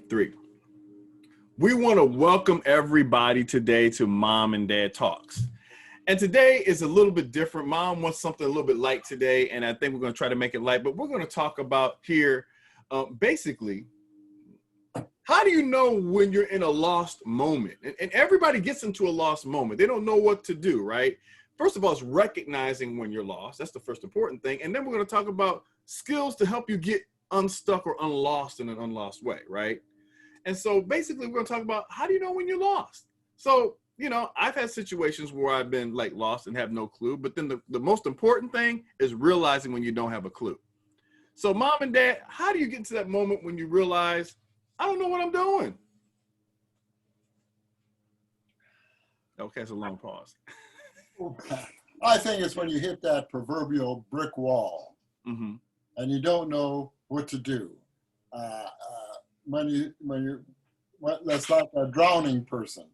Three. We want to welcome everybody today to Mom and Dad Talks. And today is a little bit different. Mom wants something a little bit light today, and I think we're going to try to make it light. But we're going to talk about here, basically, how do you know when you're in a lost moment? And everybody gets into a lost moment. They don't know what to do, right? First of all, it's recognizing when you're lost. That's the first important thing. And then we're going to talk about skills to help you get unstuck or unlost in an unlost way, right? And so basically, we're going to talk about how do you know when you're lost? So, you know, I've had situations where I've been like lost and have no clue. But then the most important thing is realizing when you don't have a clue. So Mom and Dad, how do you get to that moment when you realize, I don't know what I'm doing? Okay, it's a long pause. I think it's when you hit that proverbial brick wall and you don't know what to do. That's like a drowning person.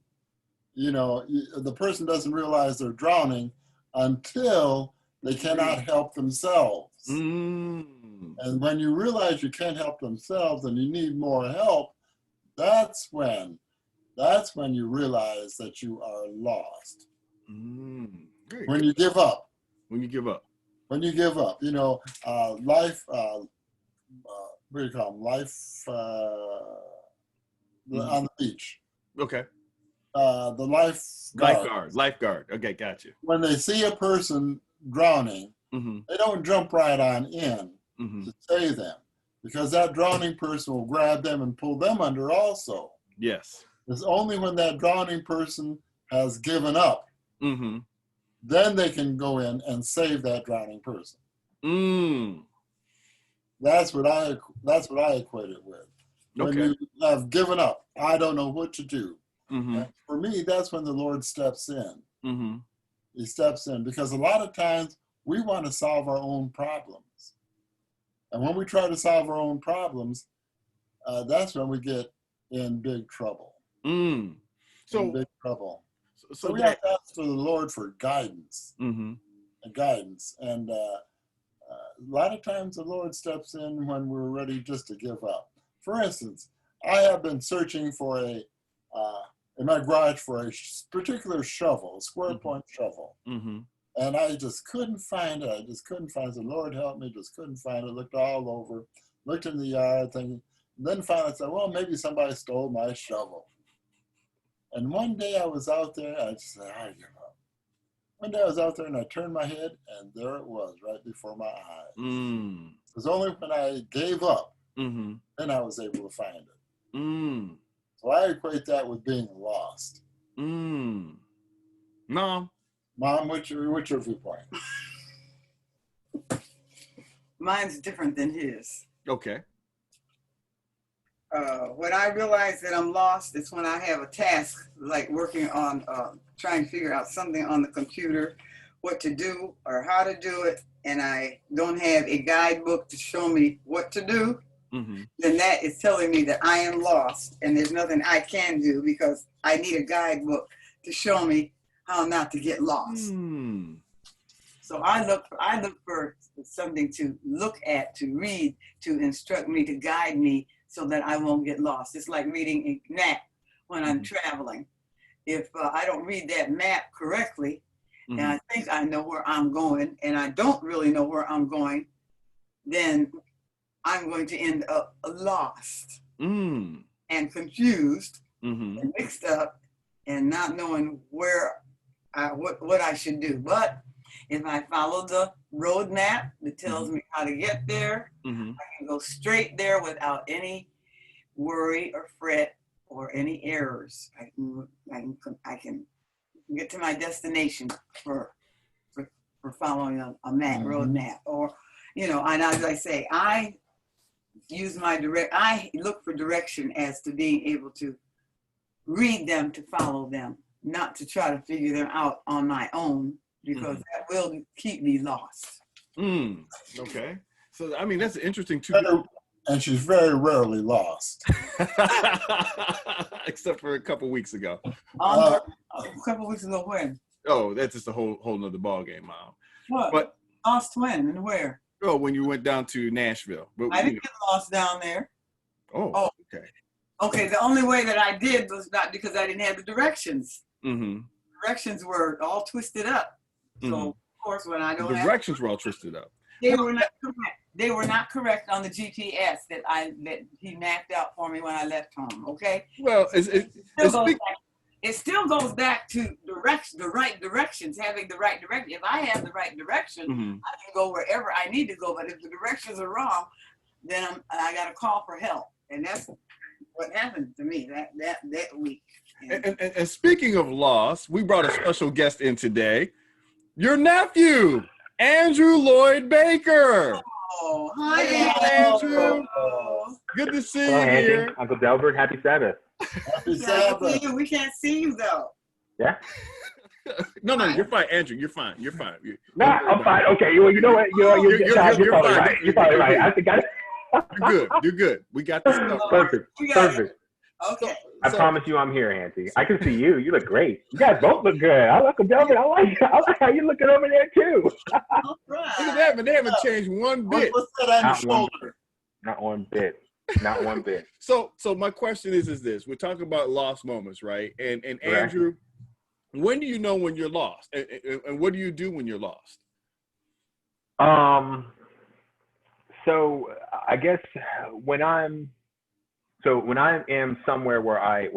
You know, the person doesn't realize they're drowning until they cannot help themselves. And when you realize you can't help themselves and you need more help, that's when you realize that you are lost. When you give up. When you give up. When you give up. You know, life, what do you call them? Life on the beach. Okay. The lifeguard. Okay, got you. When they see a person drowning, they don't jump right on in to save them, because that drowning person will grab them and pull them under also. Yes. It's only when that drowning person has given up, then they can go in and save that drowning person. That's what I equate it with. When you have given up, I don't know what to do. For me, that's when the Lord steps in. He steps in, because a lot of times we want to solve our own problems. And when we try to solve our own problems, that's when we get in big trouble. So we have to ask for the Lord for guidance. And a lot of times the Lord steps in when we're ready just to give up. For instance, I have been searching for in my garage for a particular shovel, a square point shovel. And I just couldn't find it. I said, Lord help me, just couldn't find it. Looked all over, looked in the yard, thinking, then finally said, well, maybe somebody stole my shovel. And one day I was out there, I just said, I give up. One day I was out there and I turned my head and there it was right before my eyes. It was only when I gave up, then I was able to find it. So I equate that with being lost. Mom, what's your viewpoint? Mine's different than his. Okay. When I realize that I'm lost, it's when I have a task, like working on trying to figure out something on the computer, what to do or how to do it, and I don't have a guidebook to show me what to do, then that is telling me that I am lost and there's nothing I can do, because I need a guidebook to show me how not to get lost. So I look for something to look at, to read, to instruct me, to guide me so that I won't get lost. It's like reading a map when I'm traveling. If I don't read that map correctly, and I think I know where I'm going, and I don't really know where I'm going, then I'm going to end up lost and confused and mixed up and not knowing where what I should do. But if I follow the road map that tells me how to get there, I can go straight there without any worry or fret or any errors. I can get to my destination for following a map, road map. Or, you know, and as I say, I look for direction as to being able to read them, to follow them, not to try to figure them out on my own, because that will keep me lost. Okay. So, I mean, that's interesting too. And she's very rarely lost. Except for a couple weeks ago. A couple weeks ago when? Oh, that's just a whole nother ball game, Mom. What? But lost when and where? Oh, when you went down to Nashville. But, I didn't get lost down there. Oh, okay. Okay, the only way that I did was not because I didn't have the directions. Mm-hmm. Directions were all twisted up. So of course, when I don't the directions were all twisted up. they were not correct. They were not correct on the GPS that he mapped out for me when I left home. Okay. Well, it still goes back to the right directions, having the right direction. If I have the right direction, I can go wherever I need to go. But if the directions are wrong, then I got to call for help, and that's what happened to me that week. And speaking of loss, we brought a special guest in today. Your nephew, Andrew Lloyd Baker. Oh, hi, Andrew. Good to see you here. Uncle Delbert, happy Sabbath. Happy Sabbath. We can't see you though. Yeah. No, you're fine, Andrew. You're fine. You're fine. I'm fine. Okay, well, you know what? You're probably right. You're probably right. I think You're good. We got this stuff. Perfect. Okay. I promise you I'm here, Auntie. I can see you. You look great. You guys both look good. I like Delbert. I like how you looking over there, too. All right. Look at that, man. They haven't changed one bit. What's that on your shoulder? Not one bit. Not one bit. So my question is this. We're talking about lost moments, right? And Andrew, when do you know when you're lost? And what do you do when you're lost? So I guess when I am somewhere where I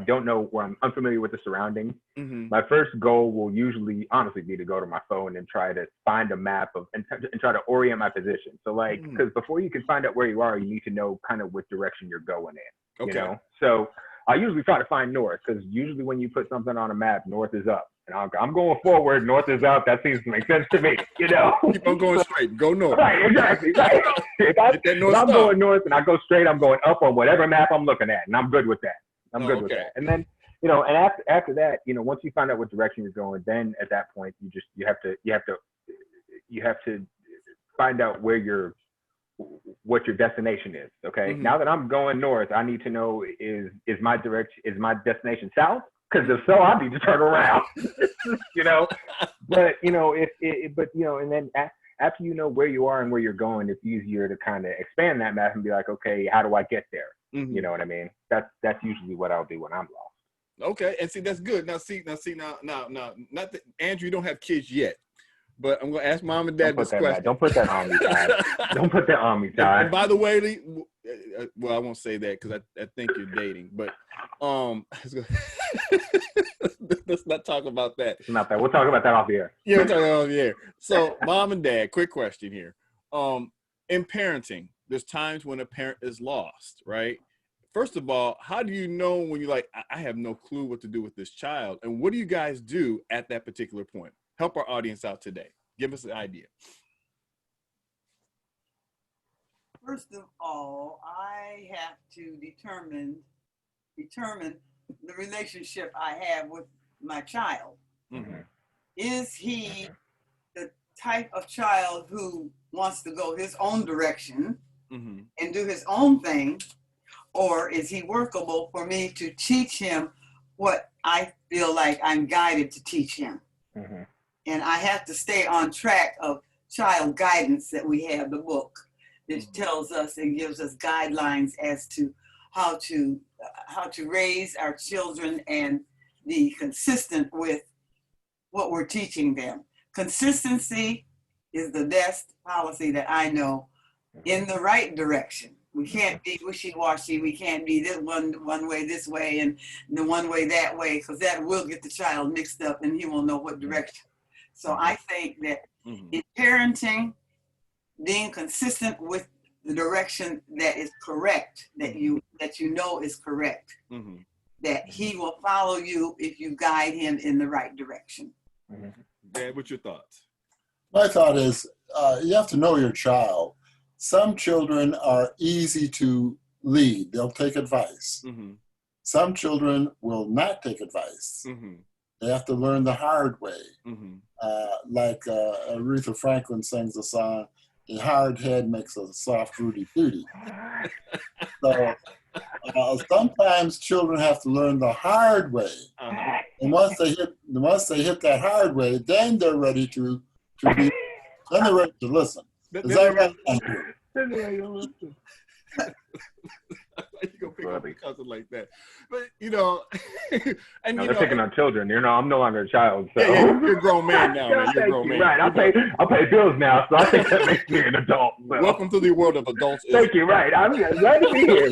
don't know, where I'm unfamiliar with the surroundings, my first goal will usually honestly be to go to my phone and try to find a map and try to orient my position. So because before you can find out where you are, you need to know kind of what direction you're going in. Okay. You know? So I usually try to find north, because usually when you put something on a map, north is up. And I'm going forward, north is up. That seems to make sense to me, you know? Keep on going straight. Go north. Right, exactly. Right. If I'm going north and I go straight, I'm going up on whatever map I'm looking at, and I'm good with that. I'm good with that. And then, and after that, once you find out what direction you're going, then at that point, you have to find out what your destination is. Okay. Now that I'm going north, I need to know is my destination south? Because if so, I need to turn around, But and then after you know where you are and where you're going, it's easier to kind of expand that map and be like, okay, how do I get there? You know what I mean? That's usually what I'll do when I'm lost. Okay, and see, that's good. Now, not that Andrew, you don't have kids yet, but I'm gonna ask mom and dad this question. Don't put that on me, Todd. Don't put that on me, Todd. And by the way, well, I won't say that because I think you're dating, but let's not talk about that. It's not that. We'll talk about that off the air. Yeah, we'll talk about it off the air. So, mom and dad, quick question here. In parenting, there's times when a parent is lost, right? First of all, how do you know when you're like, I have no clue what to do with this child? And what do you guys do at that particular point? Help our audience out today. Give us an idea. First of all, I have to determine the relationship I have with my child. Is he the type of child who wants to go his own direction and do his own thing, or is he workable for me to teach him what I feel like I'm guided to teach him? And I have to stay on track of child guidance that we have, the book that tells us and gives us guidelines as to how to raise our children and be consistent with what we're teaching them. Consistency is the best policy that I know in the right direction. We can't be wishy-washy. We can't be this one way this way and the one way that way, because that will get the child mixed up and he won't know what direction. So I think that in parenting, being consistent with the direction that is correct, that you know is correct, that he will follow you if you guide him in the right direction. Dad, what's your thoughts? My thought is you have to know your child. Some children are easy to lead. They'll take advice. Some children will not take advice. They have to learn the hard way. Like Aretha Franklin sings a song, "A hard head makes a soft Rudy Tooty." So sometimes children have to learn the hard way. And once they hit that hard way, then they're ready to listen. Is that right? you gonna pick up your cousin like that? But you know, and no, you they're know, picking on children. You know, I'm no longer a child. So. Yeah, you're a grown man now, man. You're a grown man. Right. I'll pay bills now, so I think that makes me an adult. So. Welcome to the world of adults. Thank you. Right. I'm glad to be here.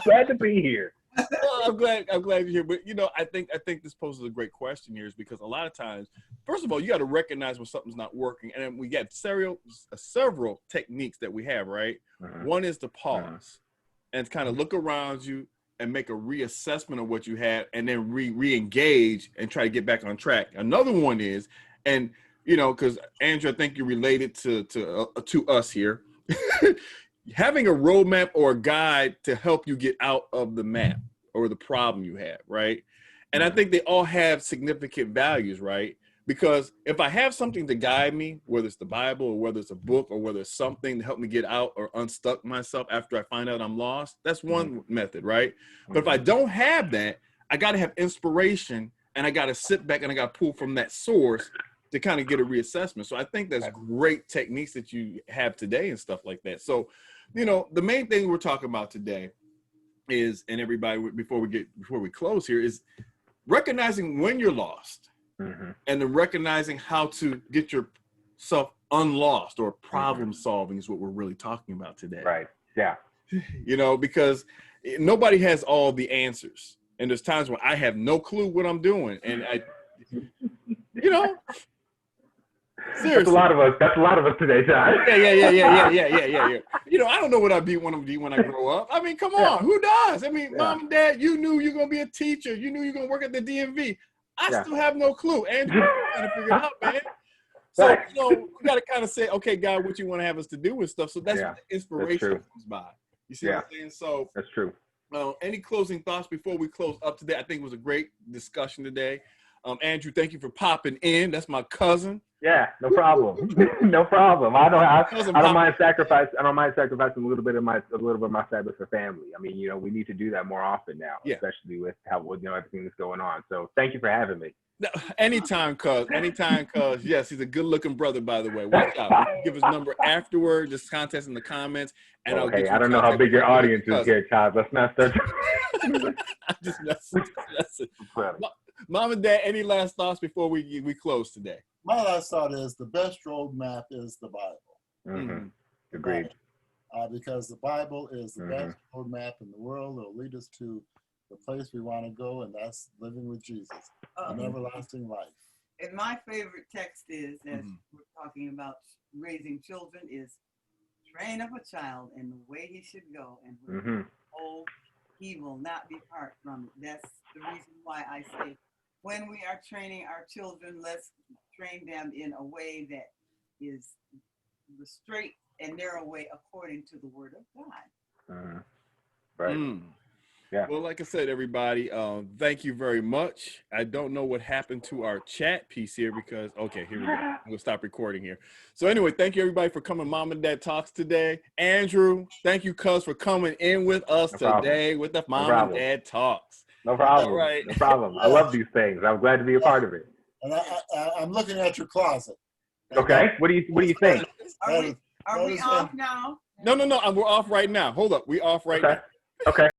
Glad to be here. Well, I'm glad you're here. But you know, I think this poses a great question here, is because a lot of times, first of all, you got to recognize when something's not working, and then we got several techniques that we have. Right. One is to pause and kind of look around you and make a reassessment of what you have, and then re-engage and try to get back on track. Another one is, and you know, because Andrew, I think you're related to us here. Having a roadmap or a guide to help you get out of the map or the problem you have, right? And I think they all have significant values, right? Because if I have something to guide me, whether it's the Bible or whether it's a book or whether it's something to help me get out or unstuck myself after I find out I'm lost, that's one method, right? But if I don't have that, I got to have inspiration, and I got to sit back and I got to pull from that source to kind of get a reassessment. So I think that's great techniques that you have today and stuff like that. So, you know, the main thing we're talking about today is, and everybody, before we close here, is recognizing when you're lost, and then recognizing how to get yourself unlost, or problem solving is what we're really talking about today. Right. Yeah. You know, because nobody has all the answers, and there's times when I have no clue what I'm doing, and you know. Seriously. That's a lot of us. That's a lot of us today, John. Yeah. You know, I don't know what I want to be when I grow up. I mean, come on, who does? I mean, Mom and Dad, you knew you're gonna be a teacher. You knew you're gonna work at the DMV. I still have no clue. Andrew, trying to figure it out, man. So, you know, we got to kind of say, okay, God, what you want to have us to do and stuff. So that's where the inspiration comes by. You see what I'm saying? So that's true. Any closing thoughts before we close up today? I think it was a great discussion today. Andrew, thank you for popping in. That's my cousin. Yeah, no problem. No problem. I don't mind sacrificing. I don't mind sacrificing a little bit of my Sabbath for family. I mean, you know, we need to do that more often now, especially with how, you know, everything that's going on. So thank you for having me. No, anytime, cuz. Yes, he's a good-looking brother, by the way. Watch out. Give his number afterward. Just contest in the comments, and I'll get I don't know how big your audience is here, Chad. Let's not start. I'm just messing. Mom and Dad, any last thoughts before we close today? My last thought is the best roadmap is the Bible. Agreed. Because the Bible is the best roadmap in the world. It'll lead us to the place we want to go, and that's living with Jesus, an everlasting life. And my favorite text is, as we're talking about raising children, is train up a child in the way he should go, and when he's old, he will not depart from it. That's the reason why I say, when we are training our children, let's train them in a way that is the straight and narrow way according to the Word of God. Right. Yeah. Well, like I said, everybody, thank you very much. I don't know what happened to our chat piece here because, okay, here we go. I'm going to stop recording here. So anyway, thank you, everybody, for coming Mom and Dad Talks today. Andrew, thank you, cuz, for coming in with us today with the Mom and Dad Talks. No problem. All right. No problem. I love these things. I'm glad to be a part of it. And I'm looking at your closet. Okay. What do you think? Are we off now? No. We're off right now. Hold up. We off right now. Okay.